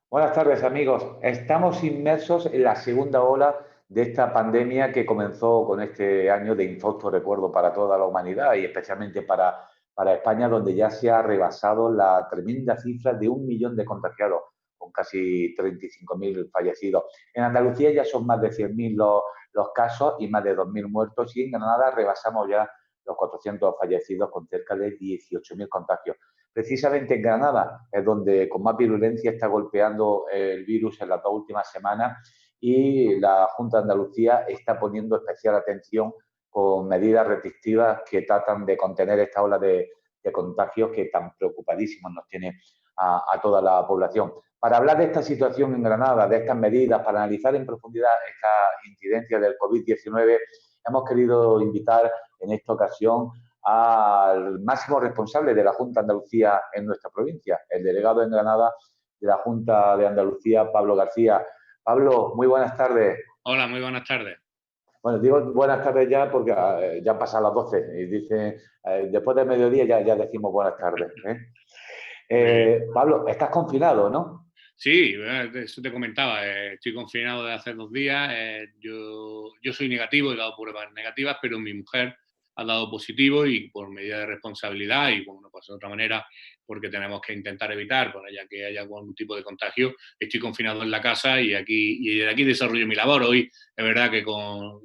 Buenas tardes, amigos. Estamos inmersos en la segunda ola de esta pandemia que comenzó con este año de infausto recuerdo para toda la humanidad y especialmente para España, donde ya se ha rebasado la tremenda cifra de 1 millón de contagiados, con casi 35.000 fallecidos. En Andalucía ya son más de 100.000 los casos y más de 2.000 muertos, y en Granada rebasamos ya los 400 fallecidos con cerca de 18.000 contagios. Precisamente en Granada es donde con más virulencia está golpeando el virus en las 2 últimas semanas, y la Junta de Andalucía está poniendo especial atención con medidas restrictivas que tratan de contener esta ola de contagios que tan preocupadísimos nos tiene a toda la población. Para hablar de esta situación en Granada, de estas medidas, para analizar en profundidad esta incidencia del COVID-19, hemos querido invitar en esta ocasión al máximo responsable de la Junta de Andalucía en nuestra provincia, el delegado en Granada de la Junta de Andalucía, Pablo García. Pablo, muy buenas tardes. Hola, muy buenas tardes. Bueno, digo buenas tardes ya porque ya pasan las 12 y dice, después del mediodía ya decimos buenas tardes. Muy bien. Pablo, estás confinado, ¿no? Sí, eso te comentaba. Estoy confinado de hace 2 días. Yo soy negativo, he dado pruebas negativas, pero mi mujer ha dado positivo y por medida de responsabilidad y, bueno, pues de otra manera, porque tenemos que intentar evitar, por allá que haya algún tipo de contagio, estoy confinado en la casa y de aquí desarrollo mi labor. Hoy es verdad que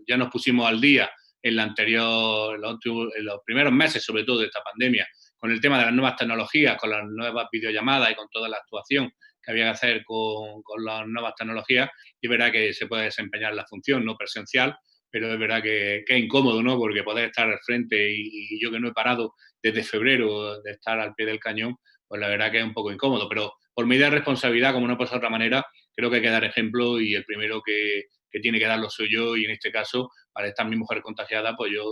ya nos pusimos al día en la anterior, en los primeros meses, sobre todo de esta pandemia, con el tema de las nuevas tecnologías, con las nuevas videollamadas y con toda la actuación que había que hacer con las nuevas tecnologías, y es verdad que se puede desempeñar la función no presencial, pero es verdad que es incómodo, ¿no? Porque poder estar al frente y yo que no he parado desde febrero de estar al pie del cañón, pues la verdad que es un poco incómodo, pero por medida de responsabilidad, como no puede ser de otra manera, creo que hay que dar ejemplo y el primero que tiene que darlo soy yo, y en este caso, al estar mi mujer contagiada, pues yo,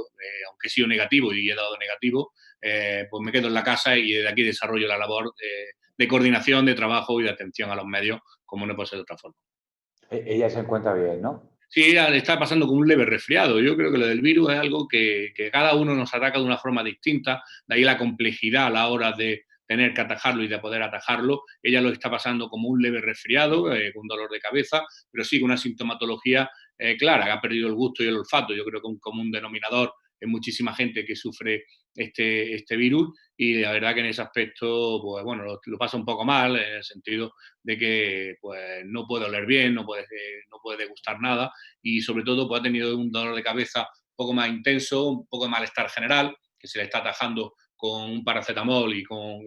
aunque he sido negativo y he dado negativo, pues me quedo en la casa y desde aquí desarrollo la labor de coordinación, de trabajo y de atención a los medios, como no puede ser de otra forma. Ella se encuentra bien, ¿no? Sí, ella le está pasando como un leve resfriado. Yo creo que lo del virus es algo que cada uno nos ataca de una forma distinta, de ahí la complejidad a la hora de tener que atajarlo y de poder atajarlo. Ella lo está pasando como un leve resfriado, con dolor de cabeza, pero sí con una sintomatología clara, que ha perdido el gusto y el olfato. Yo creo que un común denominador es muchísima gente que sufre este virus, y la verdad que en ese aspecto, pues bueno, lo pasa un poco mal, en el sentido de que pues no puede oler bien, no puede degustar nada, y sobre todo pues ha tenido un dolor de cabeza un poco más intenso, un poco de malestar general, que se le está atajando con un paracetamol y con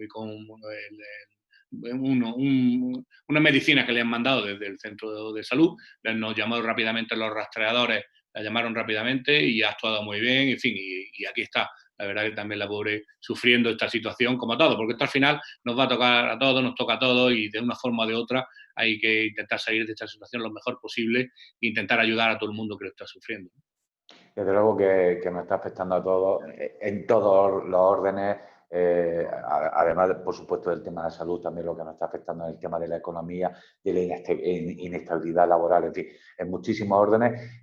una medicina que le han mandado desde el centro de salud. Nos llamó rápidamente los rastreadores, la llamaron rápidamente y ha actuado muy bien, en fin, y aquí está. La verdad que también la pobre sufriendo esta situación como todo, porque esto al final nos va a tocar a todos, nos toca a todos, y de una forma o de otra hay que intentar salir de esta situación lo mejor posible e intentar ayudar a todo el mundo que lo está sufriendo. Desde luego que nos está afectando a todos, en todos los órdenes. Además, por supuesto, del tema de la salud, también lo que nos está afectando es el tema de la economía, de la inestabilidad laboral, en fin, en muchísimos órdenes.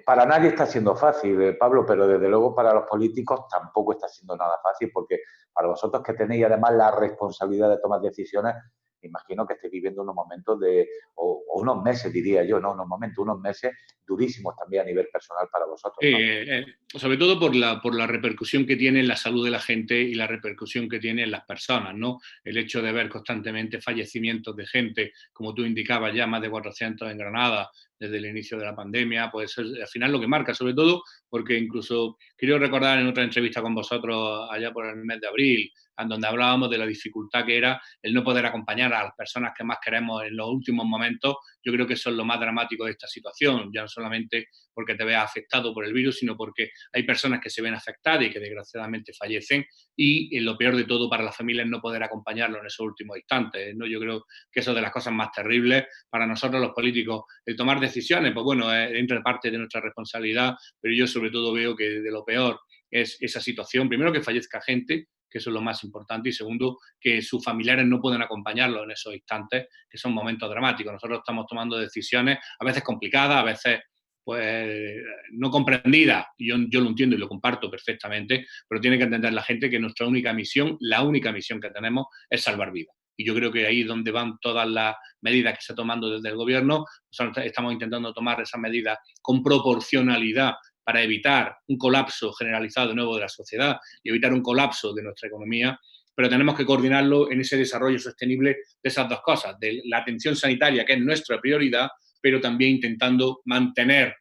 Para nadie está siendo fácil, Pablo, pero desde luego para los políticos tampoco está siendo nada fácil, porque para vosotros que tenéis además la responsabilidad de tomar decisiones, me imagino que estéis viviendo unos momentos o unos meses, diría yo, no unos momentos, unos meses durísimos también a nivel personal para vosotros, ¿no? Sobre todo por la repercusión que tiene en la salud de la gente y la repercusión que tiene en las personas, ¿no? El hecho de ver constantemente fallecimientos de gente, como tú indicabas, ya más de 400 en Granada desde el inicio de la pandemia, pues es al final lo que marca, sobre todo porque incluso quiero recordar en otra entrevista con vosotros allá por el mes de abril, en donde hablábamos de la dificultad que era el no poder acompañar a las personas que más queremos en los últimos momentos. Yo creo que eso es lo más dramático de esta situación, ya no solamente porque te veas afectado por el virus, sino porque hay personas que se ven afectadas y que desgraciadamente fallecen, y lo peor de todo para las familias no poder acompañarlo en esos últimos instantes, ¿no? Yo creo que eso es de las cosas más terribles para nosotros los políticos. El tomar decisiones, pues bueno, entra parte de nuestra responsabilidad, pero yo sobre todo veo que de lo peor es esa situación, primero que fallezca gente, que eso es lo más importante, y segundo, que sus familiares no pueden acompañarlo en esos instantes, que son momentos dramáticos. Nosotros estamos tomando decisiones a veces complicadas, a veces pues no comprendida. Yo lo entiendo y lo comparto perfectamente, pero tiene que entender la gente que nuestra única misión, la única misión que tenemos es salvar vidas. y yo creo que ahí es donde van todas las medidas que se están tomando desde el gobierno. Nosotros estamos intentando tomar esas medidas con proporcionalidad para evitar un colapso generalizado de nuevo de la sociedad y evitar un colapso de nuestra economía, pero tenemos que coordinarlo en ese desarrollo sostenible de esas dos cosas, de la atención sanitaria, que es nuestra prioridad, pero también intentando mantener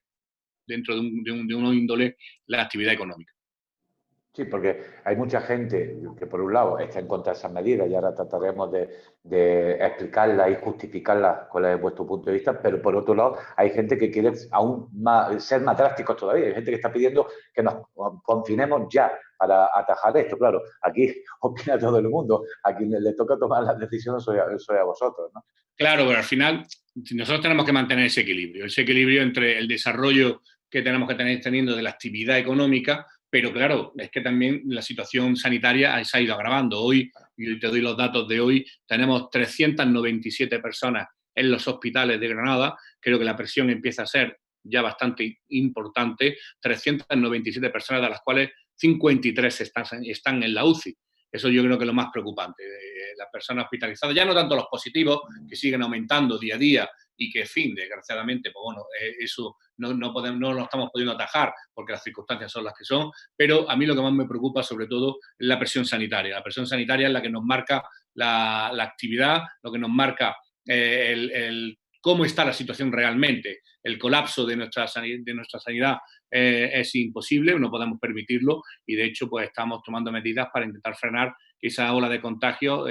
dentro de un índole la actividad económica. Sí, porque hay mucha gente que por un lado está en contra de esas medidas y ahora trataremos de explicarlas y justificarlas cuál es vuestro punto de vista, pero por otro lado hay gente que quiere aún más, ser más drásticos todavía, hay gente que está pidiendo que nos confinemos ya para atajar esto. Claro, aquí opina todo el mundo, a quien le toca tomar las decisiones soy a vosotros, ¿no? Claro, pero al final nosotros tenemos que mantener ese equilibrio entre el desarrollo que tenemos que tener teniendo de la actividad económica, pero claro, es que también la situación sanitaria se ha ido agravando. Hoy, y te doy los datos de hoy, tenemos 397 personas en los hospitales de Granada, creo que la presión empieza a ser ya bastante importante, 397 personas, de las cuales 53 están en la UCI. Eso yo creo que es lo más preocupante. Las personas hospitalizadas, ya no tanto los positivos, que siguen aumentando día a día y que, en fin, desgraciadamente, pues bueno, eso no lo estamos pudiendo atajar porque las circunstancias son las que son, pero a mí lo que más me preocupa sobre todo es la presión sanitaria. La presión sanitaria es la que nos marca la actividad, lo que nos marca cómo está la situación realmente. El colapso de nuestra sanidad es imposible, no podemos permitirlo y de hecho pues estamos tomando medidas para intentar frenar esa ola de contagio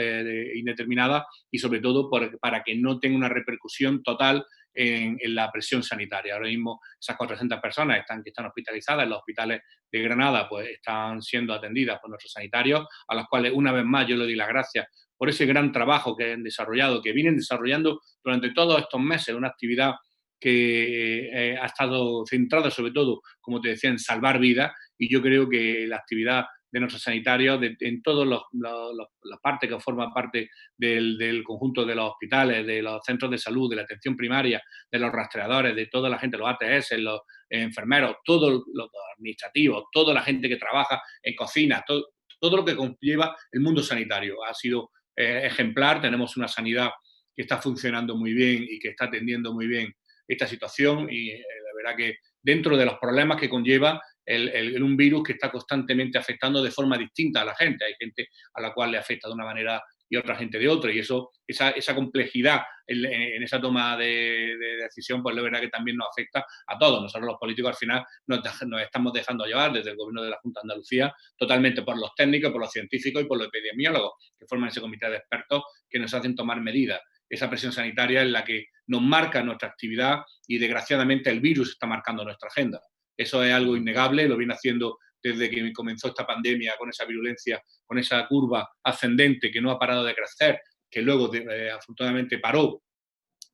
indeterminada y sobre todo para que no tenga una repercusión total en la presión sanitaria. Ahora mismo esas 400 personas que están hospitalizadas en los hospitales de Granada pues están siendo atendidas por nuestros sanitarios, a los cuales una vez más yo le doy las gracias por ese gran trabajo que han desarrollado, que vienen desarrollando durante todos estos meses, una actividad que ha estado centrada sobre todo, como te decía, en salvar vidas y yo creo que la actividad de nuestros sanitarios en todas las partes que forman parte del conjunto de los hospitales, de los centros de salud, de la atención primaria, de los rastreadores, de toda la gente, los ATS, los enfermeros, todos los administrativos, toda la gente que trabaja en cocina, todo lo que conlleva el mundo sanitario. Ha sido ejemplar, tenemos una sanidad que está funcionando muy bien y que está atendiendo muy bien esta situación y la verdad que dentro de los problemas que conlleva un virus que está constantemente afectando de forma distinta a la gente. Hay gente a la cual le afecta de una manera y otra gente de otra y esa complejidad en esa toma de decisión pues la verdad que también nos afecta a todos. Nosotros los políticos al final nos estamos dejando llevar desde el gobierno de la Junta de Andalucía totalmente por los técnicos, por los científicos y por los epidemiólogos que forman ese comité de expertos que nos hacen tomar medidas. Esa presión sanitaria es la que nos marca nuestra actividad y desgraciadamente el virus está marcando nuestra agenda. Eso es algo innegable, lo viene haciendo desde que comenzó esta pandemia con esa virulencia, con esa curva ascendente que no ha parado de crecer, que luego afortunadamente paró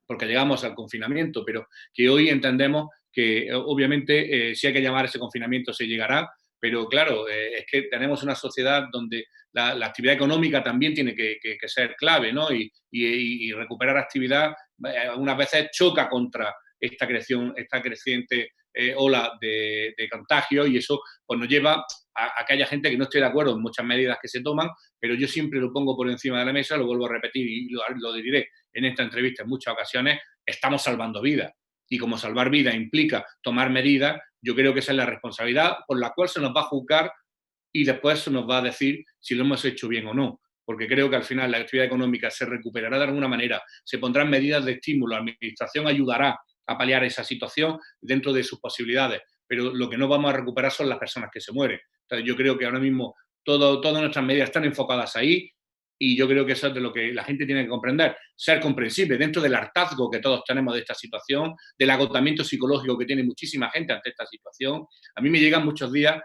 porque llegamos al confinamiento, pero que hoy entendemos que obviamente si hay que llamar a ese confinamiento se llegará, pero claro, es que tenemos una sociedad donde la actividad económica también tiene que ser clave, ¿no? Y recuperar actividad algunas veces choca contra esta creciente ola de contagio y eso pues nos lleva a que haya gente que no esté de acuerdo en muchas medidas que se toman, pero yo siempre lo pongo por encima de la mesa, lo vuelvo a repetir y lo diré en esta entrevista en muchas ocasiones, estamos salvando vidas. Y como salvar vidas implica tomar medidas, yo creo que esa es la responsabilidad por la cual se nos va a juzgar y después se nos va a decir si lo hemos hecho bien o no. Porque creo que al final la actividad económica se recuperará de alguna manera, se pondrán medidas de estímulo, la administración ayudará a paliar esa situación dentro de sus posibilidades, pero lo que no vamos a recuperar son las personas que se mueren. Entonces yo creo que ahora mismo todas nuestras medidas están enfocadas ahí y yo creo que eso es de lo que la gente tiene que comprender, ser comprensible dentro del hartazgo que todos tenemos de esta situación, del agotamiento psicológico que tiene muchísima gente ante esta situación. A mí me llegan muchos días,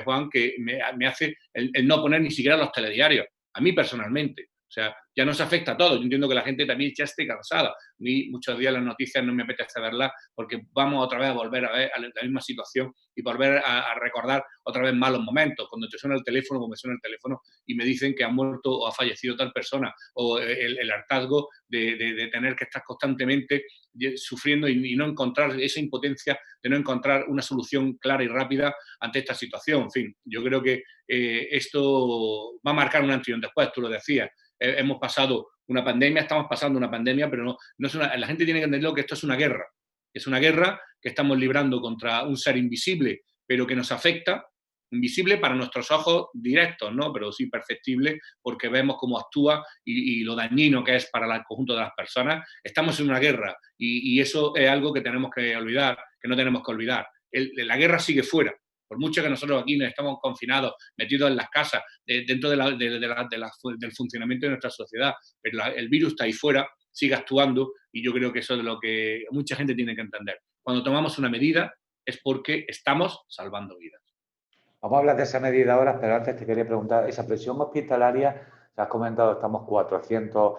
Juan, que me hace el no poner ni siquiera los telediarios, a mí personalmente. O sea, ya nos afecta a todos. Yo entiendo que la gente también ya esté cansada. A mí muchos días las noticias no me apetece verlas porque vamos otra vez a volver a ver la misma situación y volver a recordar otra vez malos momentos. Cuando te suena el teléfono, como me suena el teléfono, y me dicen que ha muerto o ha fallecido tal persona, o el hartazgo de tener que estar constantemente sufriendo y no encontrar esa impotencia de no encontrar una solución clara y rápida ante esta situación. En fin, yo creo que esto va a marcar un antes y un después, tú lo decías. Hemos pasado una pandemia, estamos pasando una pandemia, pero no es la gente tiene que entender que esto es una guerra. Es una guerra que estamos librando contra un ser invisible, pero que nos afecta, invisible para nuestros ojos directos, ¿no? Pero sí perceptible porque vemos cómo actúa y lo dañino que es para el conjunto de las personas. Estamos en una guerra y eso es algo que tenemos que olvidar, que no tenemos que olvidar. La guerra sigue fuera. Por mucho que nosotros aquí nos estamos confinados, metidos en las casas, dentro del funcionamiento de nuestra sociedad, pero el virus está ahí fuera, sigue actuando y yo creo que eso es lo que mucha gente tiene que entender. Cuando tomamos una medida es porque estamos salvando vidas. Vamos a hablar de esa medida ahora, pero antes te quería preguntar, esa presión hospitalaria, te has comentado, estamos 400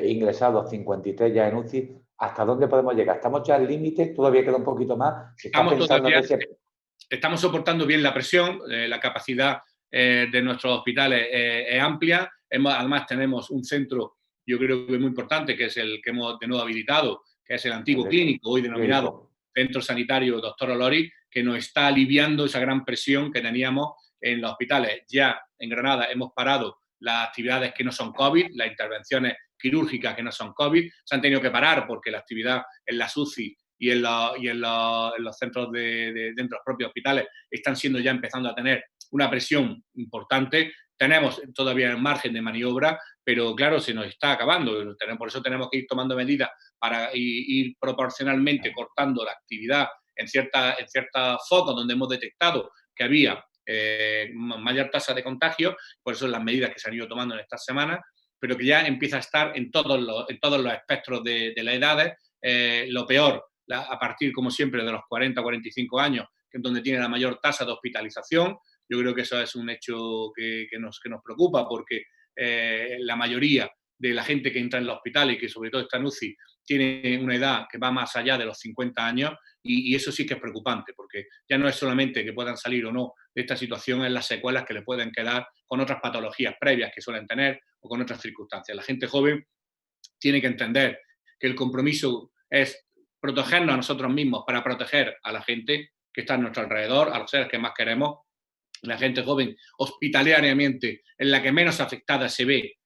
ingresados, 53 ya en UCI, ¿hasta dónde podemos llegar? ¿Estamos ya al límite? ¿Todavía queda un poquito más? ¿Se está pensando en ese... Estamos soportando bien la presión, la capacidad de nuestros hospitales es amplia, además tenemos un centro, yo creo que muy importante, que es el que hemos de nuevo habilitado, que es el antiguo clínico, hoy denominado Centro Sanitario Dr. Olori, que nos está aliviando esa gran presión que teníamos en los hospitales. Ya en Granada hemos parado las actividades que no son COVID, las intervenciones quirúrgicas que no son COVID, se han tenido que parar porque la actividad en la UCI y en los centros dentro de los propios hospitales están siendo ya empezando a tener una presión importante. Tenemos todavía un margen de maniobra, pero claro, se nos está acabando. Por eso tenemos que ir tomando medidas para ir proporcionalmente cortando la actividad en ciertos focos donde hemos detectado que había mayor tasa de contagio, por eso las medidas que se han ido tomando en estas semanas, pero que ya empieza a estar en todos los espectros de las edades. Lo peor, a partir, como siempre, de los 40 o 45 años, que es donde tiene la mayor tasa de hospitalización. Yo creo que eso es un hecho que nos preocupa porque la mayoría de la gente que entra en el hospital y que sobre todo está en UCI tiene una edad que va más allá de los 50 años y eso sí que es preocupante porque ya no es solamente que puedan salir o no de esta situación, es las secuelas que le pueden quedar con otras patologías previas que suelen tener o con otras circunstancias. La gente joven tiene que entender que el compromiso es protegernos a nosotros mismos para proteger a la gente que está a nuestro alrededor, a los seres que más queremos. La gente joven hospitalariamente es la que menos afectada se ve,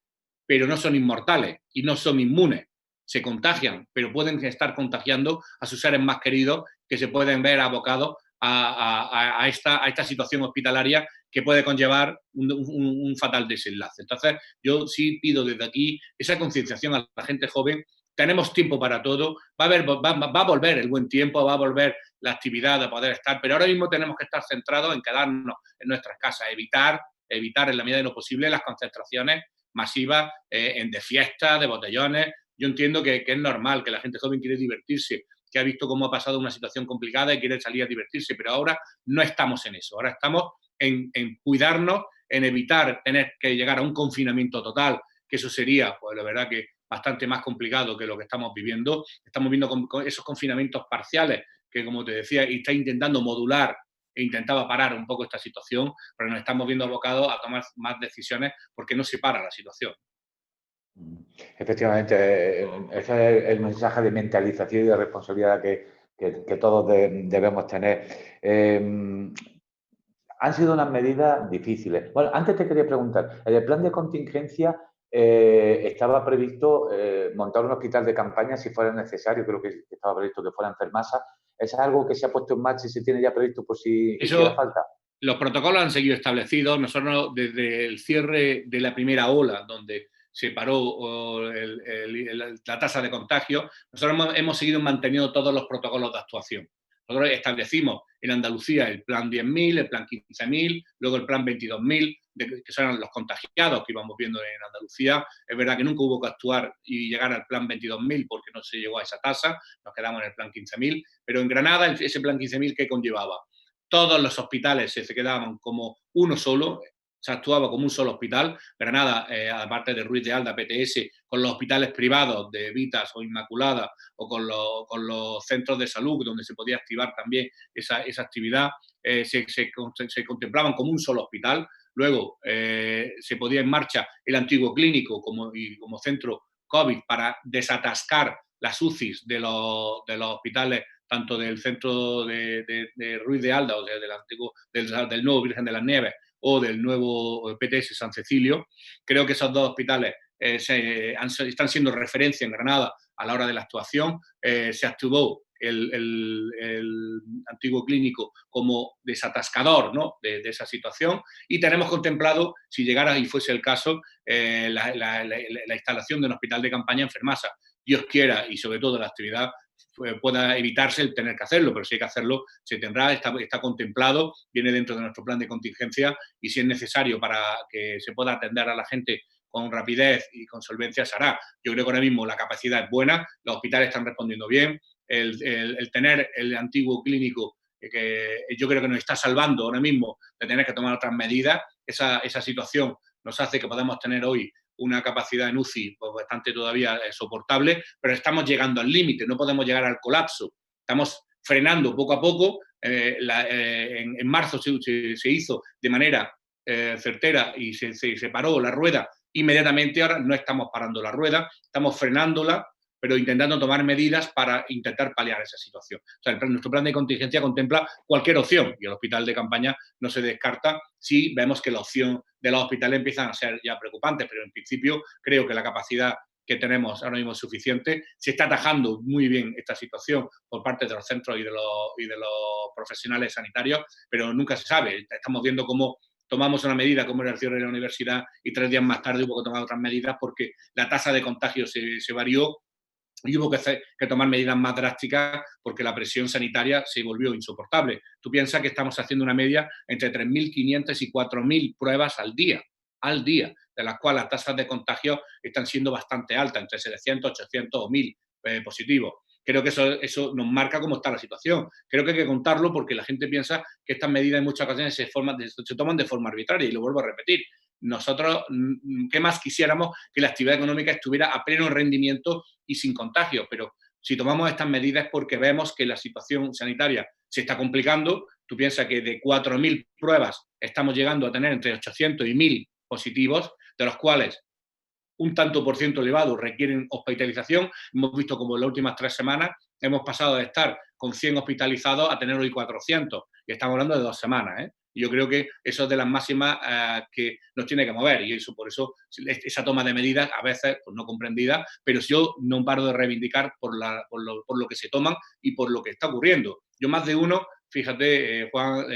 pero no son inmortales y no son inmunes. Se contagian, pero pueden estar contagiando a sus seres más queridos que se pueden ver abocados a esta situación hospitalaria que puede conllevar un fatal desenlace. Entonces, yo sí pido desde aquí esa concienciación a la gente joven. Tenemos tiempo para todo, va a volver el buen tiempo, va a volver la actividad de poder estar, pero ahora mismo tenemos que estar centrados en quedarnos en nuestras casas, evitar en la medida de lo posible las concentraciones masivas de fiestas, de botellones. Yo entiendo que es normal, que la gente joven quiere divertirse, que ha visto cómo ha pasado una situación complicada y quiere salir a divertirse, pero ahora no estamos en eso, ahora estamos en cuidarnos, en evitar tener que llegar a un confinamiento total, que eso sería, pues la verdad que bastante más complicado que lo que estamos viviendo. Estamos viendo con esos confinamientos parciales que, como te decía, está intentando modular e intentaba parar un poco esta situación, pero nos estamos viendo abocados a tomar más decisiones porque no se para la situación. Efectivamente, ese es el mensaje de mentalización y de responsabilidad que todos debemos tener. Han sido unas medidas difíciles. Bueno, antes te quería preguntar, en el plan de contingencia estaba previsto montar un hospital de campaña si fuera necesario, creo que estaba previsto que fuera en Fermasa. ¿Es algo que se ha puesto en marcha y se tiene ya previsto por si hiciera falta? Los protocolos han seguido establecidos. Nosotros, desde el cierre de la primera ola, donde se paró la tasa de contagio, nosotros hemos seguido manteniendo todos los protocolos de actuación. Nosotros establecimos en Andalucía el plan 10.000, el plan 15.000, luego el plan 22.000, que son los contagiados que íbamos viendo en Andalucía. Es verdad que nunca hubo que actuar y llegar al plan 22.000 porque no se llegó a esa tasa, nos quedamos en el plan 15.000, pero en Granada ese plan 15.000, ¿qué conllevaba? Todos los hospitales se quedaban como uno solo, se actuaba como un solo hospital. Granada, aparte de Ruiz de Alda, PTS, con los hospitales privados de Vitas o Inmaculada o con los centros de salud donde se podía activar también esa actividad, se contemplaban como un solo hospital. Luego se ponía en marcha el antiguo clínico como centro COVID para desatascar las UCIs de los hospitales, tanto del centro de Ruiz de Alda, o sea, del nuevo Virgen de las Nieves o del nuevo PTS San Cecilio. Creo que esos dos hospitales están siendo referencia en Granada a la hora de la actuación. Se activó el antiguo clínico como desatascador, ¿no?, de esa situación, y tenemos contemplado, si llegara y fuese el caso, la instalación de un hospital de campaña en Fermasa. Dios quiera, y sobre todo la actividad pueda evitarse el tener que hacerlo, pero si hay que hacerlo, se tendrá, está contemplado, viene dentro de nuestro plan de contingencia, y si es necesario para que se pueda atender a la gente con rapidez y con solvencia, se hará. Yo creo que ahora mismo la capacidad es buena, los hospitales están respondiendo bien, el tener el antiguo clínico, que yo creo que nos está salvando ahora mismo de tener que tomar otras medidas, esa situación nos hace que podamos tener hoy una capacidad en UCI pues, bastante todavía soportable, pero estamos llegando al límite, no podemos llegar al colapso. Estamos frenando poco a poco. En marzo se hizo de manera certera y se paró la rueda inmediatamente. Ahora no estamos parando la rueda, estamos frenándola, pero intentando tomar medidas para intentar paliar esa situación. O sea, nuestro plan de contingencia contempla cualquier opción y el hospital de campaña no se descarta si vemos que la opción de los hospitales empiezan a ser ya preocupantes, pero en principio creo que la capacidad que tenemos ahora mismo es suficiente. Se está atajando muy bien esta situación por parte de los centros y de los profesionales sanitarios, pero nunca se sabe. Estamos viendo cómo tomamos una medida como era el cierre de la universidad y 3 días más tarde hubo que tomar otras medidas porque la tasa de contagio se varió y hubo que tomar medidas más drásticas porque la presión sanitaria se volvió insoportable. Tú piensas que estamos haciendo una media entre 3.500 y 4.000 pruebas al día, de las cuales las tasas de contagio están siendo bastante altas, entre 700, 800 o 1.000 positivos. Creo que eso nos marca cómo está la situación. Creo que hay que contarlo porque la gente piensa que estas medidas en muchas ocasiones se toman de forma arbitraria, y lo vuelvo a repetir. Nosotros, ¿qué más quisiéramos? Que la actividad económica estuviera a pleno rendimiento y sin contagio, pero si tomamos estas medidas es porque vemos que la situación sanitaria se está complicando. Tú piensas que de 4.000 pruebas estamos llegando a tener entre 800 y 1.000 positivos, de los cuales un tanto por ciento elevado requieren hospitalización. Hemos visto como en las últimas 3 semanas hemos pasado de estar con 100 hospitalizados a tener hoy 400, y estamos hablando de 2 semanas, ¿eh? Y yo creo que eso es de las máximas que nos tiene que mover, y eso, por eso esa toma de medidas a veces pues, no comprendida, pero yo no paro de reivindicar por lo que se toman y por lo que está ocurriendo. Yo más de uno, fíjate, Juan,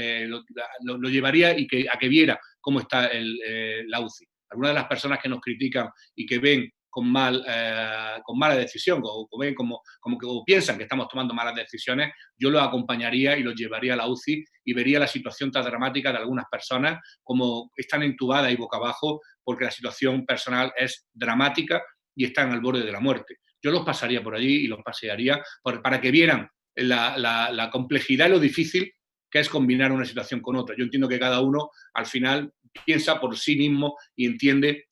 lo llevaría a que viera cómo está la UCI. Algunas de las personas que nos critican y que ven con mala decisión, o ven o piensan que estamos tomando malas decisiones, yo los acompañaría y los llevaría a la UCI y vería la situación tan dramática de algunas personas, como están entubadas y boca abajo, porque la situación personal es dramática y están al borde de la muerte. Yo los pasaría por allí y los pasearía para que vieran la complejidad y lo difícil que es combinar una situación con otra. Yo entiendo que cada uno, al final, piensa por sí mismo y entiende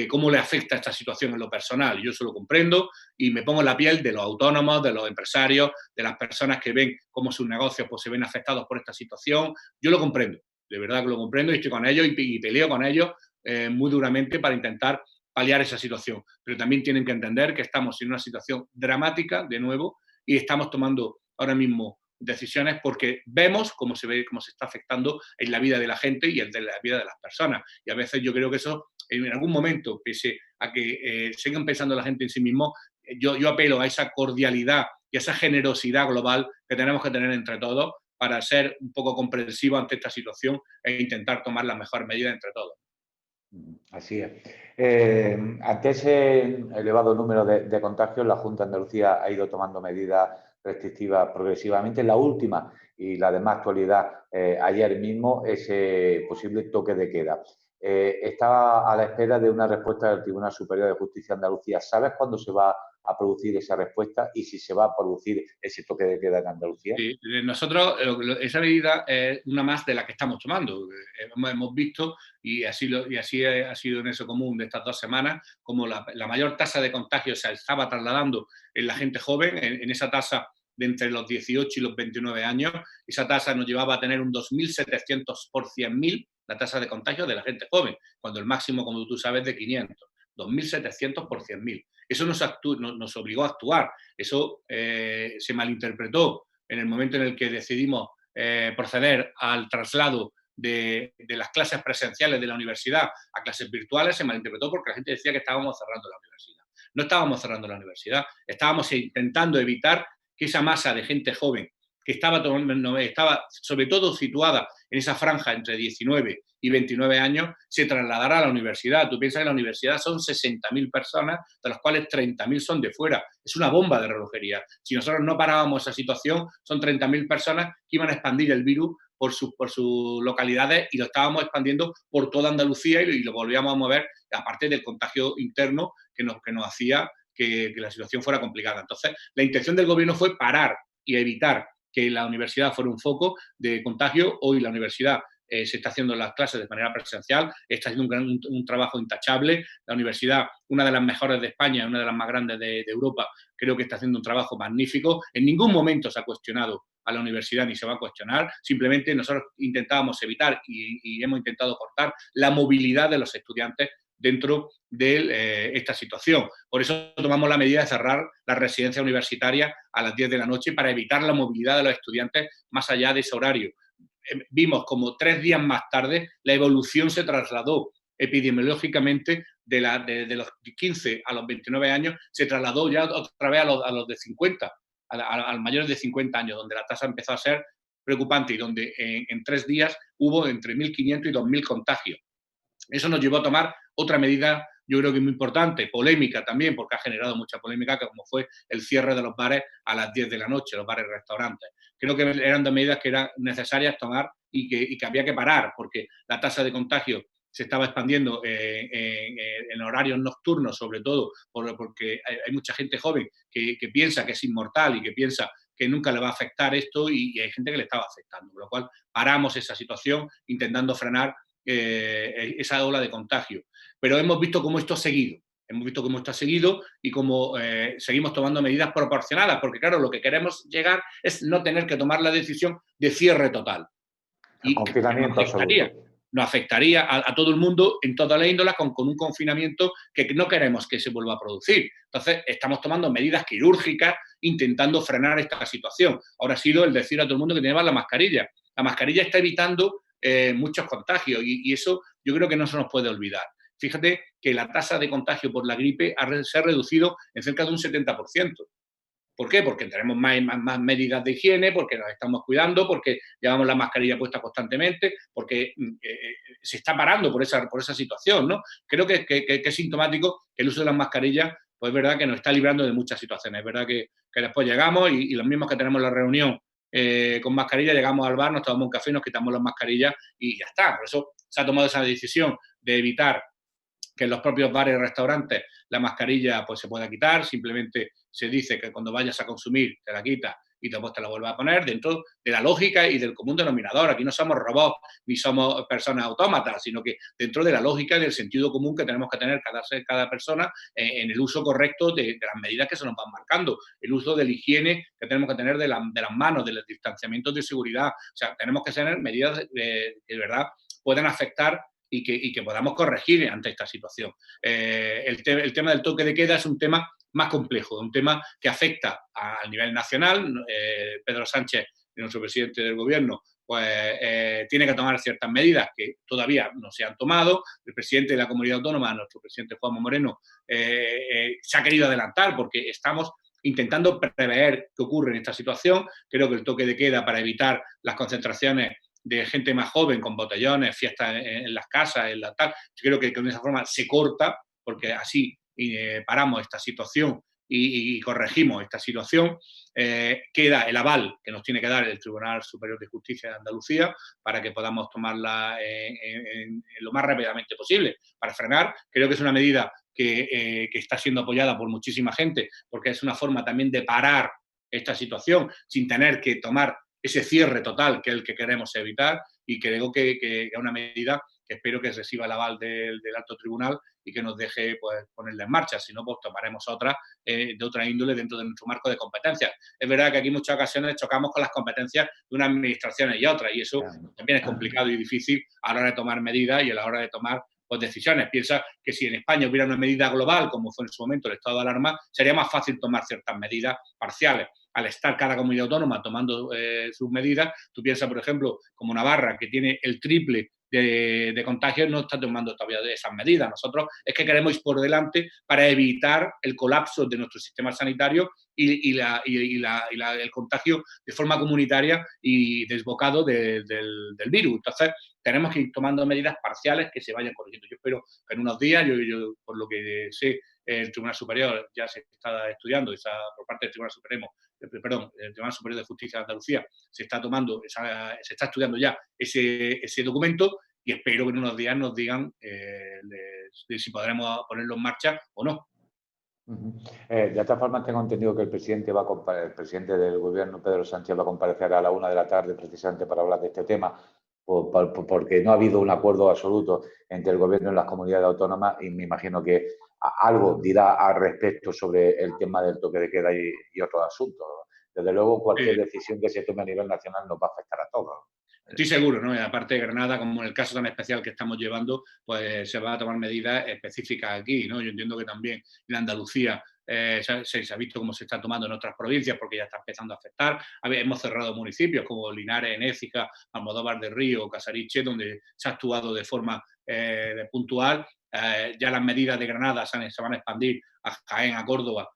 cómo le afecta esta situación en lo personal. Yo eso lo comprendo y me pongo en la piel de los autónomos, de los empresarios, de las personas que ven cómo sus negocios pues, se ven afectados por esta situación. Yo lo comprendo, de verdad que lo comprendo, y estoy con ellos y peleo con ellos muy duramente para intentar paliar esa situación. Pero también tienen que entender que estamos en una situación dramática, de nuevo, y estamos tomando ahora mismo decisiones porque vemos cómo se está afectando en la vida de la gente y en la vida de las personas. Y a veces yo creo que eso, en algún momento, pese a que sigan pensando la gente en sí mismo, yo apelo a esa cordialidad y a esa generosidad global que tenemos que tener entre todos para ser un poco comprensivos ante esta situación e intentar tomar las mejores medidas entre todos. Así es. Ante ese elevado número de contagios, la Junta de Andalucía ha ido tomando medidas restrictivas progresivamente. La última y la de más actualidad, ayer mismo, ese posible toque de queda. Está a la espera de una respuesta del Tribunal Superior de Justicia de Andalucía. ¿Sabes cuándo se va a producir esa respuesta y si se va a producir ese toque de queda en Andalucía? Sí, nosotros, esa medida es una más de la que estamos tomando. Hemos visto, y así ha sido en eso común de estas 2 semanas, como la mayor tasa de contagio se estaba trasladando en la gente joven, en esa tasa de entre los 18 y los 29 años. Esa tasa nos llevaba a tener un 2.700 por 100.000, la tasa de contagio de la gente joven, cuando el máximo, como tú sabes, es de 500. 2.700 por 100.000. Eso nos obligó a actuar. Eso se malinterpretó en el momento en el que decidimos proceder al traslado de las clases presenciales de la universidad a clases virtuales se malinterpretó porque la gente decía que estábamos cerrando la universidad. No estábamos cerrando la universidad, estábamos intentando evitar que esa masa de gente joven que estaba sobre todo situada en esa franja entre 19 y 29 años, se trasladara a la universidad. Tú piensas que la universidad son 60.000 personas, de las cuales 30.000 son de fuera. Es una bomba de relojería. Si nosotros no parábamos esa situación, son 30.000 personas que iban a expandir el virus por sus localidades y lo estábamos expandiendo por toda Andalucía y lo volvíamos a mover, aparte del contagio interno que nos hacía que la situación fuera complicada. Entonces, la intención del gobierno fue parar y evitar que la universidad fuera un foco de contagio. Hoy la universidad se está haciendo las clases de manera presencial, está haciendo un trabajo intachable. La universidad, una de las mejores de España, una de las más grandes de Europa, creo que está haciendo un trabajo magnífico. En ningún momento se ha cuestionado a la universidad ni se va a cuestionar. Simplemente nosotros intentábamos evitar y hemos intentado cortar la movilidad de los estudiantes dentro de esta situación. Por eso tomamos la medida de cerrar la residencia universitaria a las 10 de la noche para evitar la movilidad de los estudiantes más allá de ese horario. Vimos como 3 días más tarde la evolución se trasladó epidemiológicamente de los 15 a los 29 años, se trasladó ya otra vez a los de 50, a mayores de 50 años, donde la tasa empezó a ser preocupante y donde en 3 días hubo entre 1.500 y 2.000 contagios. Eso nos llevó a tomar otra medida, yo creo que muy importante, polémica también, porque ha generado mucha polémica, como fue el cierre de los bares a las 10 de la noche, los bares y restaurantes. Creo que eran dos medidas que eran necesarias tomar y que había que parar, porque la tasa de contagio se estaba expandiendo en horarios nocturnos, sobre todo porque hay mucha gente joven que piensa que es inmortal y que piensa que nunca le va a afectar esto y hay gente que le estaba afectando, con lo cual paramos esa situación intentando frenar esa ola de contagio. Pero hemos visto cómo esto ha seguido. Hemos visto cómo esto ha seguido y cómo seguimos tomando medidas proporcionadas, porque claro, lo que queremos llegar es no tener que tomar la decisión de cierre total. El confinamiento absoluto. Nos afectaría a todo el mundo en toda la índola con un confinamiento que no queremos que se vuelva a producir. Entonces, estamos tomando medidas quirúrgicas intentando frenar esta situación. Ahora ha sido el decir a todo el mundo que lleva la mascarilla. La mascarilla está evitando muchos contagios y eso yo creo que no se nos puede olvidar. Fíjate que la tasa de contagio por la gripe se ha reducido en cerca de un 70%. ¿Por qué? Porque tenemos más medidas de higiene, porque nos estamos cuidando, porque llevamos la mascarilla puesta constantemente, porque se está parando por esa situación, ¿no? Creo que es sintomático que el uso de las mascarillas, pues es verdad que nos está librando de muchas situaciones. Es verdad que después llegamos y los mismos que tenemos la reunión con mascarilla, llegamos al bar, nos tomamos un café, nos quitamos las mascarillas y ya está. Por eso se ha tomado esa decisión de evitar que en los propios bares y restaurantes la mascarilla pues se pueda quitar, simplemente se dice que cuando vayas a consumir te la quitas y después te la vuelves a poner dentro de la lógica y del común denominador. Aquí no somos robots ni somos personas autómatas, sino que dentro de la lógica y del sentido común que tenemos que tener cada persona en el uso correcto de las medidas que se nos van marcando, el uso de la higiene que tenemos que tener de las manos, del distanciamiento de seguridad. O sea, tenemos que tener medidas que de verdad puedan afectar y que podamos corregir ante esta situación. El tema del toque de queda es un tema más complejo, un tema que afecta al nivel nacional. Pedro Sánchez, nuestro presidente del gobierno, pues tiene que tomar ciertas medidas que todavía no se han tomado. El presidente de la comunidad autónoma, nuestro presidente Juanma Moreno, se ha querido adelantar porque estamos intentando prever qué ocurre en esta situación. Creo que el toque de queda para evitar las concentraciones de gente más joven con botellones, fiestas en las casas, en la tal. Yo creo que de esa forma se corta, porque así paramos esta situación y corregimos esta situación. Queda el aval que nos tiene que dar el Tribunal Superior de Justicia de Andalucía para que podamos tomarla en lo más rápidamente posible para frenar. Creo que es una medida que está siendo apoyada por muchísima gente, porque es una forma también de parar esta situación sin tener que tomar ese cierre total que es el que queremos evitar y creo que es una medida que espero que reciba el aval del alto tribunal y que nos deje pues, ponerla en marcha. Si no, pues tomaremos otra de otra índole dentro de nuestro marco de competencias. Es verdad que aquí en muchas ocasiones chocamos con las competencias de unas administraciones y otras y eso también es complicado y difícil a la hora de tomar medidas y a la hora de tomar pues, decisiones. Piensa que si en España hubiera una medida global, como fue en su momento el estado de alarma, sería más fácil tomar ciertas medidas parciales. Al estar cada comunidad autónoma tomando sus medidas, tú piensas, por ejemplo, como Navarra, que tiene el triple de contagios, no está tomando todavía esas medidas. Nosotros es que queremos ir por delante para evitar el colapso de nuestro sistema sanitario y el contagio de forma comunitaria y desbocado del virus. Entonces, tenemos que ir tomando medidas parciales que se vayan corrigiendo. Yo espero que en unos días, yo por lo que sé, el Tribunal Superior ya se está estudiando, por parte del Tribunal Supremo, perdón, el Tribunal Superior de Justicia de Andalucía se está estudiando ya ese documento y espero que en unos días nos digan si podremos ponerlo en marcha o no. De esta forma tengo entendido que el presidente el presidente del gobierno, Pedro Sánchez, va a comparecer a la 1 de la tarde precisamente para hablar de este tema, porque no ha habido un acuerdo absoluto entre el gobierno y las comunidades autónomas y me imagino que algo dirá al respecto sobre el tema del toque de queda y otros asuntos. Desde luego, cualquier decisión que se tome a nivel nacional nos va a afectar a todos. Estoy seguro, ¿no? Y aparte de Granada, como en el caso tan especial que estamos llevando, pues se van a tomar medidas específicas aquí, ¿no? Yo entiendo que también en Andalucía se ha visto cómo se está tomando en otras provincias porque ya está empezando a afectar. Hemos cerrado municipios como Linares, Écija, Almodóvar de Río, Casariche, donde se ha actuado de forma puntual. Ya las medidas de Granada se van a expandir a Jaén, a Córdoba,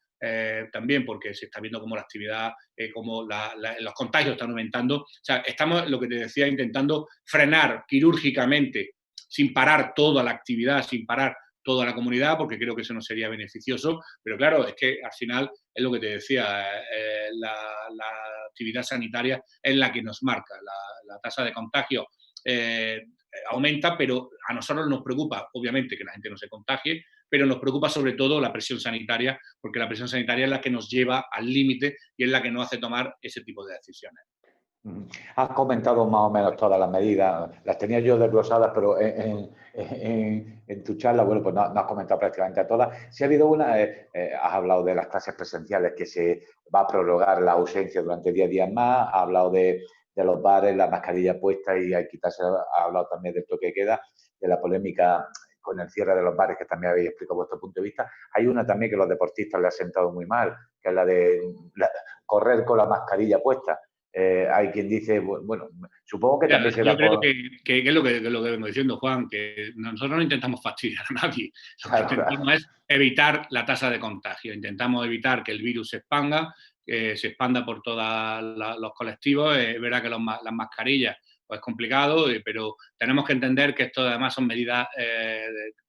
también porque se está viendo cómo la actividad, cómo los contagios están aumentando. O sea, estamos, lo que te decía, intentando frenar quirúrgicamente, sin parar toda la actividad, sin parar toda la comunidad, porque creo que eso no sería beneficioso. Pero claro, es que al final es lo que te decía, la actividad sanitaria es la que nos marca. La tasa de contagio aumenta, pero a nosotros nos preocupa, obviamente, que la gente no se contagie, pero nos preocupa sobre todo la presión sanitaria, porque la presión sanitaria es la que nos lleva al límite y es la que nos hace tomar ese tipo de decisiones. Has comentado más o menos todas las medidas, las tenía yo desglosadas, pero en tu charla, bueno, pues no has comentado prácticamente todas. Si ha habido una, has hablado de las clases presenciales, que se va a prorrogar la ausencia durante 10 días más, has hablado de los bares, la mascarilla puesta y hay quitarse, has hablado también del toque de queda, de la polémica con el cierre de los bares, que también habéis explicado vuestro punto de vista. Hay una también que a los deportistas les ha sentado muy mal, que es la de correr con la mascarilla puesta. Hay quien dice, bueno, supongo que también será... Yo creo que es lo que vengo diciendo, Juan, que nosotros no intentamos fastidiar a nadie. Lo que intentamos es evitar la tasa de contagio. Intentamos evitar que el virus se expanda por todos los colectivos. Es verdad que las mascarillas pues es complicado, pero tenemos que entender que esto además son medidas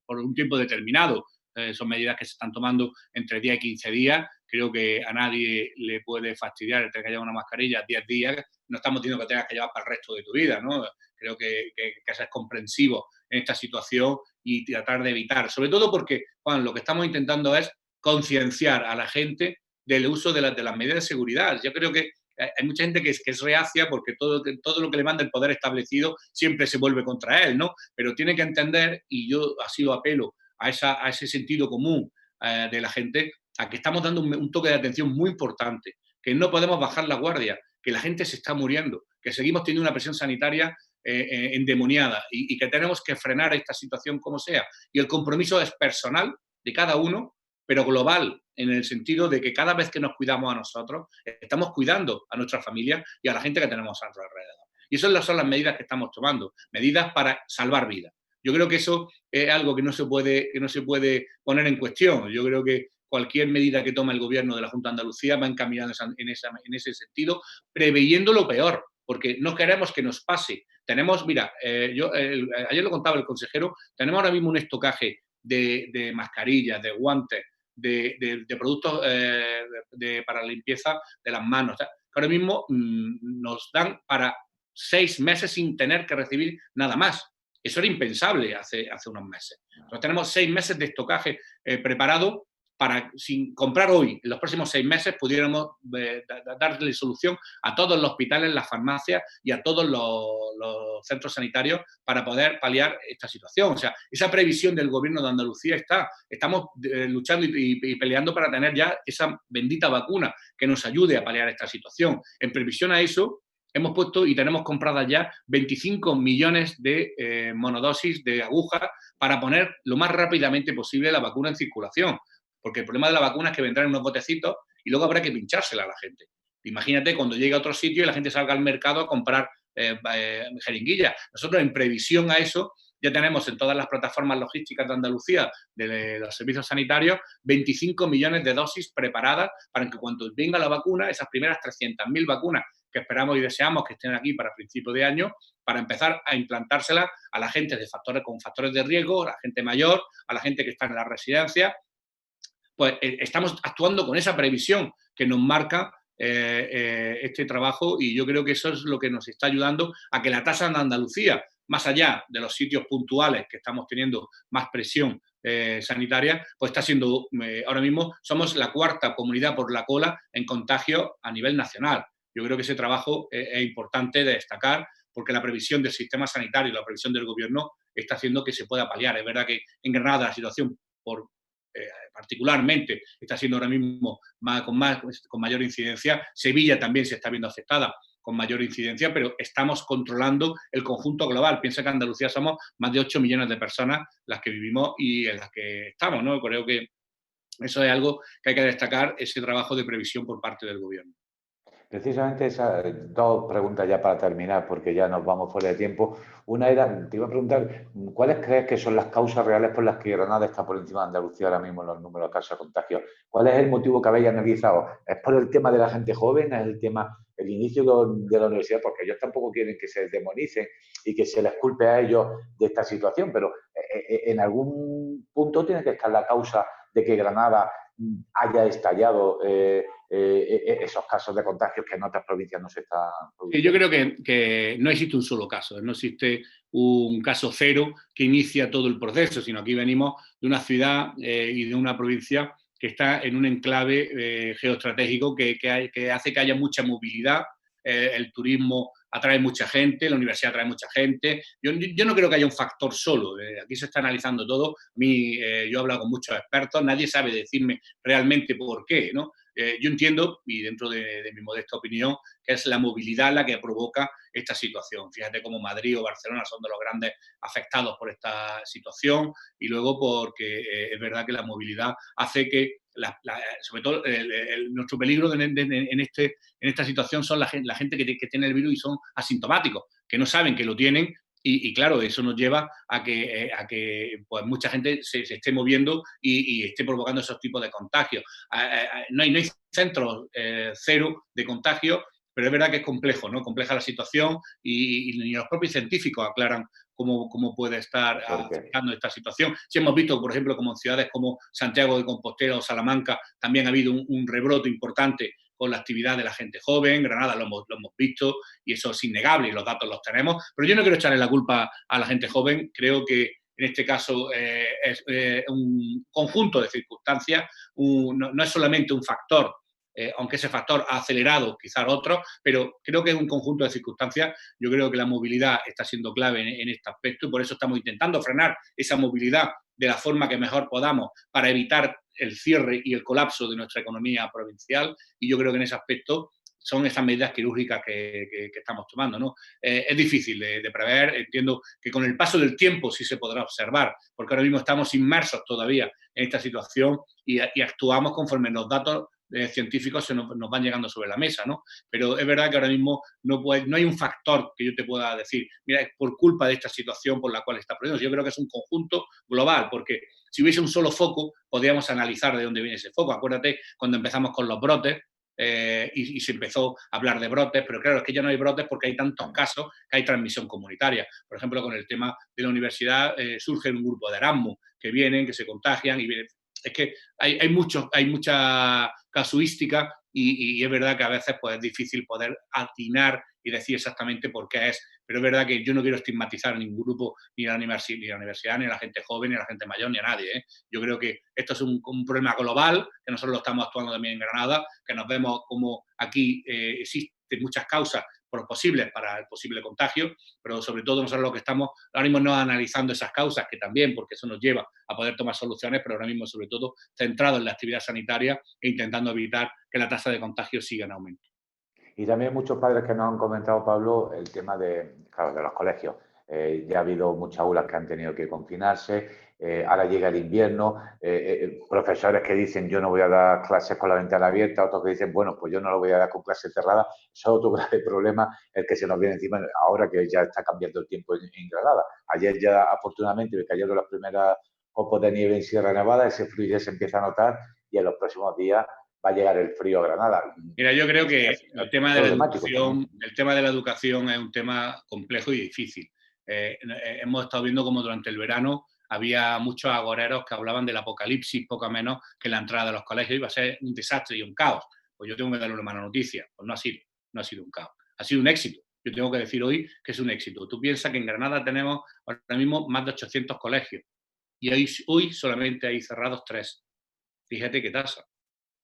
por un tiempo determinado. Son medidas que se están tomando entre 10 y 15 días. Creo que a nadie le puede fastidiar el tener que llevar una mascarilla 10 días. No estamos diciendo que tengas que llevar para el resto de tu vida, ¿no? Creo que ser comprensivo en esta situación y tratar de evitar. Sobre todo porque, Juan, lo que estamos intentando es concienciar a la gente del uso de las medidas de seguridad. Yo creo que hay mucha gente que es reacia porque todo lo que le manda el poder establecido siempre se vuelve contra él, ¿no? Pero tiene que entender, y yo así lo apelo, a ese sentido común de la gente, a que estamos dando un toque de atención muy importante, que no podemos bajar la guardia, que la gente se está muriendo, que seguimos teniendo una presión sanitaria endemoniada y que tenemos que frenar esta situación como sea. Y el compromiso es personal de cada uno, pero global, en el sentido de que cada vez que nos cuidamos a nosotros, estamos cuidando a nuestra familia y a la gente que tenemos a nuestro alrededor. Y esas son las medidas que estamos tomando, medidas para salvar vidas. Yo creo que eso es algo que no se puede poner en cuestión. Yo creo que cualquier medida que tome el gobierno de la Junta de Andalucía va encaminada en ese sentido, preveyendo lo peor, porque no queremos que nos pase. Tenemos, mira, ayer lo contaba el consejero, tenemos ahora mismo un estocaje de mascarillas, de guantes, de productos para la limpieza de las manos, que ahora mismo nos dan para 6 meses sin tener que recibir nada más. Eso era impensable hace unos meses. Entonces tenemos 6 meses de estocaje preparado para, sin comprar hoy, en los próximos 6 meses, pudiéramos darle solución a todos los hospitales, las farmacias y a todos los centros sanitarios para poder paliar esta situación. O sea, esa previsión del gobierno de Andalucía estamos luchando y peleando para tener ya esa bendita vacuna que nos ayude a paliar esta situación. En previsión a eso, hemos puesto y tenemos compradas ya 25 millones de monodosis de agujas para poner lo más rápidamente posible la vacuna en circulación. Porque el problema de la vacuna es que vendrán unos botecitos y luego habrá que pinchársela a la gente. Imagínate cuando llegue a otro sitio y la gente salga al mercado a comprar jeringuillas. Nosotros, en previsión a eso, ya tenemos en todas las plataformas logísticas de Andalucía, de los servicios sanitarios, 25 millones de dosis preparadas para que cuando venga la vacuna, esas primeras 300.000 vacunas que esperamos y deseamos que estén aquí para principios de año, para empezar a implantárselas a la gente con factores de riesgo, a la gente mayor, a la gente que está en la residencia. Pues estamos actuando con esa previsión que nos marca este trabajo, y yo creo que eso es lo que nos está ayudando a que la tasa en Andalucía, más allá de los sitios puntuales que estamos teniendo más presión sanitaria, pues está siendo, ahora mismo somos la cuarta comunidad por la cola en contagio a nivel nacional. Yo creo que ese trabajo es importante de destacar, porque la previsión del sistema sanitario y la previsión del gobierno está haciendo que se pueda paliar. Es verdad que en Granada la situación particularmente está siendo ahora mismo con mayor incidencia. Sevilla también se está viendo afectada con mayor incidencia, pero estamos controlando el conjunto global. Piensa que en Andalucía somos más de 8 millones de personas las que vivimos y en las que estamos, ¿no? Creo que eso es algo que hay que destacar, ese trabajo de previsión por parte del gobierno. Precisamente esas dos preguntas ya para terminar, porque ya nos vamos fuera de tiempo. Una era, te iba a preguntar, ¿cuáles crees que son las causas reales por las que Granada está por encima de Andalucía ahora mismo en los números de casos de contagio? ¿Cuál es el motivo que habéis analizado? ¿Es por el tema de la gente joven? ¿Es el inicio de la universidad? Porque ellos tampoco quieren que se demonicen y que se les culpe a ellos de esta situación, pero en algún punto tiene que estar la causa de que Granada haya estallado esos casos de contagios que en otras provincias no se están Yo produciendo. creo que no existe un solo caso, no existe un caso cero que inicia todo el proceso, sino aquí venimos de una ciudad y de una provincia que está en un enclave geoestratégico que hace que haya mucha movilidad, el turismo atrae mucha gente, la universidad atrae mucha gente. Yo no creo que haya un factor solo, aquí se está analizando todo. A mí, yo he hablado con muchos expertos, nadie sabe decirme realmente por qué, ¿no? Yo entiendo, y dentro de mi modesta opinión, que es la movilidad la que provoca esta situación. Fíjate cómo Madrid o Barcelona son de los grandes afectados por esta situación, y luego porque es verdad que la movilidad hace que, sobre todo, nuestro peligro en esta situación son la gente que tiene el virus y son asintomáticos, que no saben que lo tienen. Y claro, eso nos lleva a que pues, mucha gente se esté moviendo y esté provocando esos tipos de contagios. No hay centros cero de contagio, pero es verdad que es complejo, ¿no? Compleja la situación, y los propios científicos aclaran cómo puede estar Porque afectando esta situación. Si hemos visto, por ejemplo, como en ciudades como Santiago de Compostela o Salamanca, también ha habido un rebrote importante con la actividad de la gente joven. Granada lo hemos visto y eso es innegable y los datos los tenemos. Pero yo no quiero echarle la culpa a la gente joven. Creo que en este caso es un conjunto de circunstancias, no es solamente un factor, aunque ese factor ha acelerado quizás otros, pero creo que es un conjunto de circunstancias. Yo creo que la movilidad está siendo clave en este aspecto, y por eso estamos intentando frenar esa movilidad de la forma que mejor podamos para evitar el cierre y el colapso de nuestra economía provincial, y yo creo que en ese aspecto son esas medidas quirúrgicas que estamos tomando, ¿no? Es difícil de prever, entiendo que con el paso del tiempo sí se podrá observar, porque ahora mismo estamos inmersos todavía en esta situación y actuamos conforme los datos científicos nos van llegando sobre la mesa, ¿no? Pero es verdad que ahora mismo no hay un factor que yo te pueda decir, mira, es por culpa de esta situación por la cual está produciendo. Yo creo que es un conjunto global, porque si hubiese un solo foco, podríamos analizar de dónde viene ese foco. Acuérdate cuando empezamos con los brotes, y se empezó a hablar de brotes, pero claro, es que ya no hay brotes porque hay tantos casos que hay transmisión comunitaria. Por ejemplo, con el tema de la universidad surge un grupo de Erasmus que vienen, que se contagian y vienen. Es que hay mucha casuística, y es verdad que a veces pues, es difícil poder atinar y decir exactamente por qué es. Pero es verdad que yo no quiero estigmatizar a ningún grupo, ni a la universidad, ni a la gente joven, ni a la gente mayor, ni a nadie. Yo creo que esto es un problema global, que nosotros lo estamos actuando también en Granada, que nos vemos como aquí existen muchas causas posibles para el posible contagio, pero sobre todo nosotros lo que estamos ahora mismo no analizando esas causas, que también, porque eso nos lleva a poder tomar soluciones, pero ahora mismo sobre todo centrado en la actividad sanitaria e intentando evitar que la tasa de contagio siga en aumento. Y también muchos padres que nos han comentado, Pablo, el tema de, claro, de los colegios. Ya ha habido muchas aulas que han tenido que confinarse, ahora llega el invierno, profesores que dicen yo no voy a dar clases con la ventana abierta, otros que dicen, bueno, pues yo no lo voy a dar con clases cerradas. Eso es otro grave problema, el que se nos viene encima ahora que ya está cambiando el tiempo en Granada. Ayer ya, afortunadamente, me cayeron las primeras copos de nieve en Sierra Nevada, ese frío ya se empieza a notar y en los próximos días va a llegar el frío a Granada. Mira, yo creo que Es problemático también. el tema de la educación es un tema complejo y difícil. Hemos estado viendo como durante el verano había muchos agoreros que hablaban del apocalipsis, poco menos que la entrada de los colegios iba a ser un desastre y un caos. Pues yo tengo que darle una mala noticia. Pues no ha sido un caos, ha sido un éxito. Yo tengo que decir hoy que es un éxito. Tú piensas que en Granada tenemos ahora mismo más de 800 colegios y hoy solamente hay cerrados 3. Fíjate qué tasa.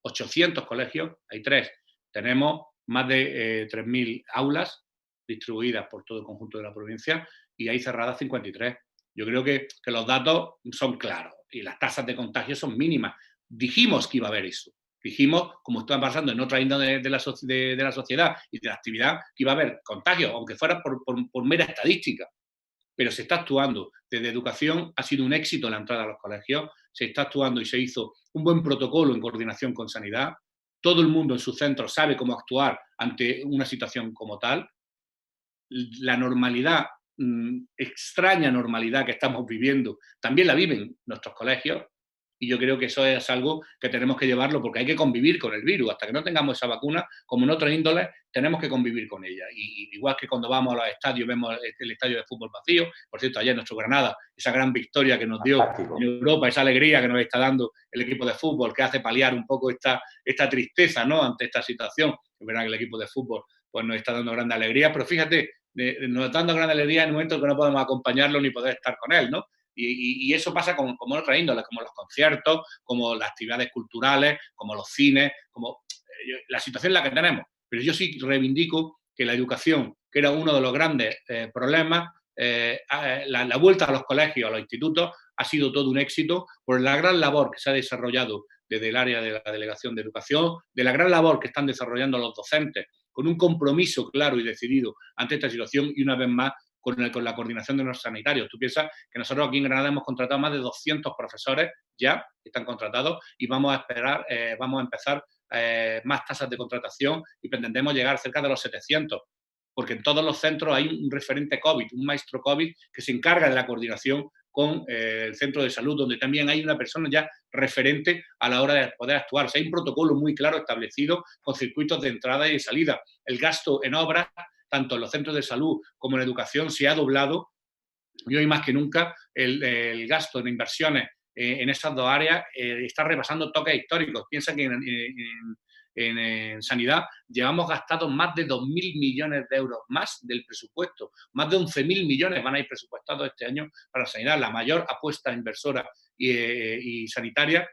800 colegios, hay 3. Tenemos más de 3.000 aulas distribuidas por todo el conjunto de la provincia y hay cerradas 53. Yo creo que los datos son claros y las tasas de contagio son mínimas. Dijimos que iba a haber eso. Dijimos, como está pasando en otra índole de la sociedad y de la actividad, que iba a haber contagios, aunque fuera por mera estadística, pero se está actuando. Desde educación ha sido un éxito la entrada a los colegios, se está actuando y se hizo un buen protocolo en coordinación con sanidad. Todo el mundo en su centro sabe cómo actuar ante una situación como tal. La normalidad, extraña normalidad que estamos viviendo, también la viven nuestros colegios. Y yo creo que eso es algo que tenemos que llevarlo porque hay que convivir con el virus. Hasta que no tengamos esa vacuna, como en otras índoles, tenemos que convivir con ella. Y igual que cuando vamos a los estadios, vemos el estadio de fútbol vacío. Por cierto, ayer nuestro Granada, esa gran victoria que nos dio en Fantástico. Europa, esa alegría que nos está dando el equipo de fútbol, que hace paliar un poco esta tristeza, ¿no?, ante esta situación. Es verdad que el equipo de fútbol pues, nos está dando grande alegría, pero fíjate, nos está dando gran alegría en el momento en que no podemos acompañarlo ni poder estar con él, ¿no? Y eso pasa como en otras índoles, como los conciertos, como las actividades culturales, como los cines, como la situación en la que tenemos. Pero yo sí reivindico que la educación, que era uno de los grandes problemas, la vuelta a los colegios, a los institutos, ha sido todo un éxito por la gran labor que se ha desarrollado desde el área de la Delegación de Educación, de la gran labor que están desarrollando los docentes, con un compromiso claro y decidido ante esta situación y una vez más con la coordinación de los sanitarios. Tú piensas que nosotros aquí en Granada hemos contratado más de 200 profesores ya, que están contratados, y vamos a empezar más tasas de contratación y pretendemos llegar cerca de los 700, porque en todos los centros hay un referente COVID, un maestro COVID que se encarga de la coordinación con el centro de salud, donde también hay una persona ya referente a la hora de poder actuar. O sea, hay un protocolo muy claro establecido con circuitos de entrada y de salida. El gasto en obras, tanto en los centros de salud como en educación, se ha doblado y hoy más que nunca el gasto en inversiones en esas dos áreas está repasando toques históricos. Piensa que en sanidad llevamos gastados más de 2.000 millones de euros más del presupuesto. Más de 11.000 millones van a ir presupuestados este año para sanidad, la mayor apuesta inversora y sanitaria,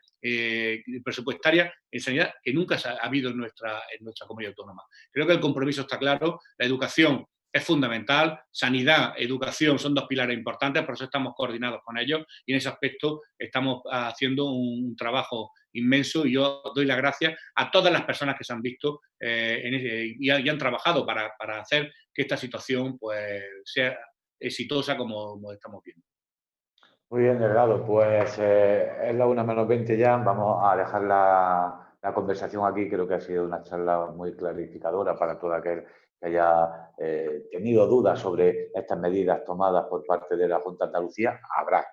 presupuestaria en sanidad que nunca ha habido en nuestra comunidad autónoma. Creo que el compromiso está claro, la educación es fundamental. Sanidad, educación son dos pilares importantes, por eso estamos coordinados con ellos y en ese aspecto estamos haciendo un trabajo inmenso y yo doy las gracias a todas las personas que se han visto y han trabajado para hacer que esta situación pues, sea exitosa como estamos viendo. Muy bien, Delgado. Pues es la 1 menos 20 ya. Vamos a dejar la conversación aquí. Creo que ha sido una charla muy clarificadora para todo aquel que haya tenido dudas sobre estas medidas tomadas por parte de la Junta de Andalucía. Habrá,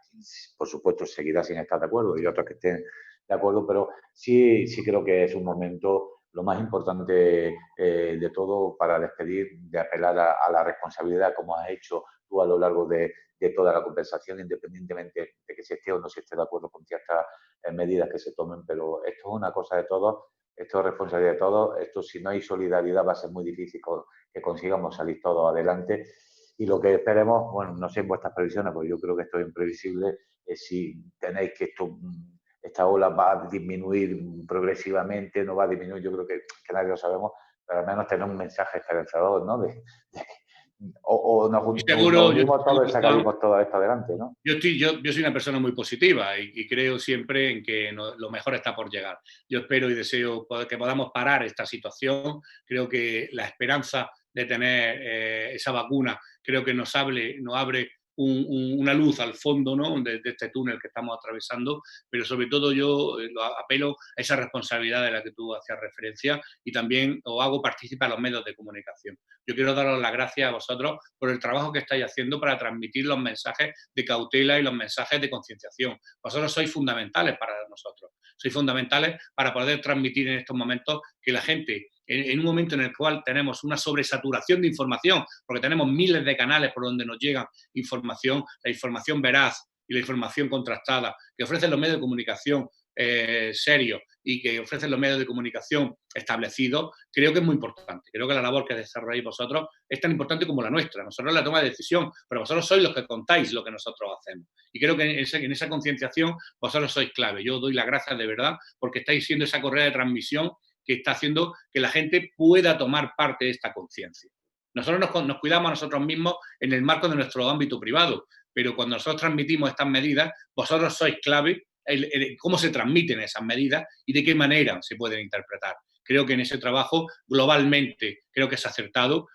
por supuesto, seguirá sin estar de acuerdo y otros que estén de acuerdo, pero sí creo que es un momento lo más importante de todo para despedir, de apelar a la responsabilidad como has hecho tú a lo largo de toda la conversación, independientemente de que se esté o no se esté de acuerdo con ciertas medidas que se tomen, pero esto es una cosa de todos, esto es responsabilidad de todos, esto si no hay solidaridad va a ser muy difícil que consigamos salir todos adelante y lo que esperemos, bueno, no sé en vuestras previsiones, porque yo creo que esto es imprevisible, si tenéis que esta ola va a disminuir progresivamente, no va a disminuir, yo creo que nadie lo sabemos, pero al menos tener un mensaje esperanzador, ¿no? o Y nos seguro, yo unimos todos y estoy sacaremos todo esto adelante, ¿no? yo soy una persona muy positiva y creo siempre en que lo mejor está por llegar. Yo espero y deseo que podamos parar esta situación. Creo que la esperanza de tener esa vacuna creo que nos abre una luz al fondo, ¿no?, de este túnel que estamos atravesando, pero sobre todo yo apelo a esa responsabilidad de la que tú hacías referencia y también os hago partícipe a los medios de comunicación. Yo quiero daros las gracias a vosotros por el trabajo que estáis haciendo para transmitir los mensajes de cautela y los mensajes de concienciación. Vosotros sois fundamentales para nosotros, sois fundamentales para poder transmitir en estos momentos que la gente, en un momento en el cual tenemos una sobresaturación de información, porque tenemos miles de canales por donde nos llega información, la información veraz y la información contrastada que ofrecen los medios de comunicación serios y que ofrecen los medios de comunicación establecidos, creo que es muy importante. Creo que la labor que desarrolláis vosotros es tan importante como la nuestra. Nosotros la toma de decisión, pero vosotros sois los que contáis lo que nosotros hacemos. Y creo que en esa concienciación vosotros sois clave. Yo os doy las gracias de verdad porque estáis siendo esa correa de transmisión que está haciendo que la gente pueda tomar parte de esta conciencia. Nosotros nos cuidamos a nosotros mismos en el marco de nuestro ámbito privado, pero cuando nosotros transmitimos estas medidas, vosotros sois clave cómo se transmiten esas medidas y de qué manera se pueden interpretar. Creo que en ese trabajo globalmente creo que es acertado,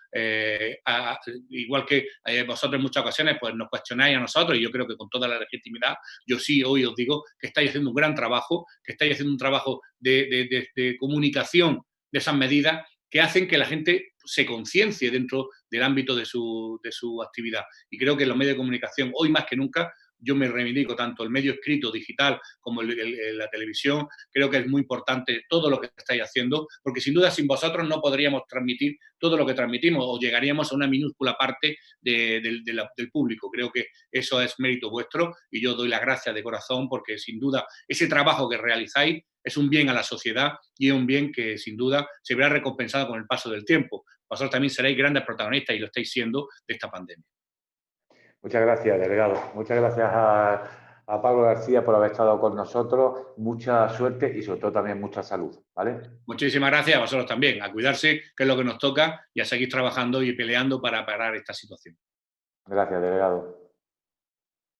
igual que vosotros en muchas ocasiones pues nos cuestionáis a nosotros y yo creo que con toda la legitimidad, yo sí hoy os digo que estáis haciendo un gran trabajo, que estáis haciendo un trabajo de comunicación de esas medidas que hacen que la gente se conciencie dentro del ámbito de su actividad. Y creo que los medios de comunicación, hoy más que nunca, yo me reivindico tanto el medio escrito, digital, como la televisión. Creo que es muy importante todo lo que estáis haciendo, porque sin duda sin vosotros no podríamos transmitir todo lo que transmitimos o llegaríamos a una minúscula parte del público. Creo que eso es mérito vuestro y yo doy las gracias de corazón porque sin duda ese trabajo que realizáis es un bien a la sociedad y es un bien que sin duda se verá recompensado con el paso del tiempo. Vosotros también seréis grandes protagonistas y lo estáis siendo de esta pandemia. Muchas gracias, delegado. Muchas gracias a Pablo García por haber estado con nosotros. Mucha suerte y sobre todo también mucha salud, ¿vale? Muchísimas gracias a vosotros también. A cuidarse, que es lo que nos toca, y a seguir trabajando y peleando para parar esta situación. Gracias, delegado.